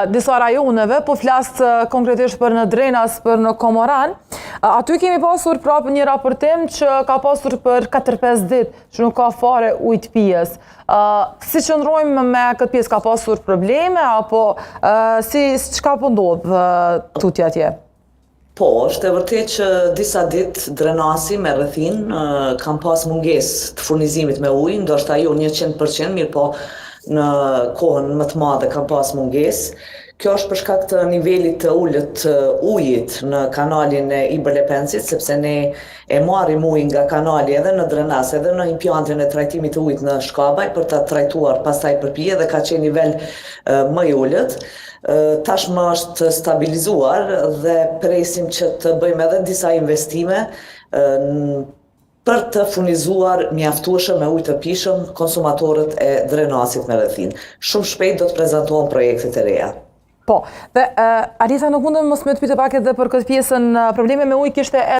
disa rajoneve, po flasë konkretisht për në Drenas, për në Komoran. Aty kemi pasur prapë një raportim që ka pasur për 4-5 ditë, që nuk ka fare ujtë pijes. Si qëndrojmë me këtë pjesë, ka pasur probleme, apo çka po ndodhë tutje atje? Po, është e vërtet që disa ditë Drenasi me rrethin kam pas mungesë të furnizimit me ujë, ndoshta jo 100%, mirë po në kohën më të madhe kam pas mungesë. Kjo është për shkak të nivelit të ulët të ujit në kanalin e Ibër-Lepensit, sepse ne e marrim ujë nga kanali edhe në Drenas, edhe në impiantin e trajtimit të ujit në Shkabaj për ta trajtuar pastaj për pije dhe ka qenë nivel më i ulët. Tashmë është stabilizuar dhe presim që të bëjmë edhe disa investime për të furnizuar mjaftueshëm me ujë të pijshëm konsumatorët e Drenasit me rrethin. Shumë shpejt do të prezantohen projektet e reja. Po, dhe Arisa, nuk mundem mos me të pyetje pak edhe për këtë pjesën, probleme me ujë kishte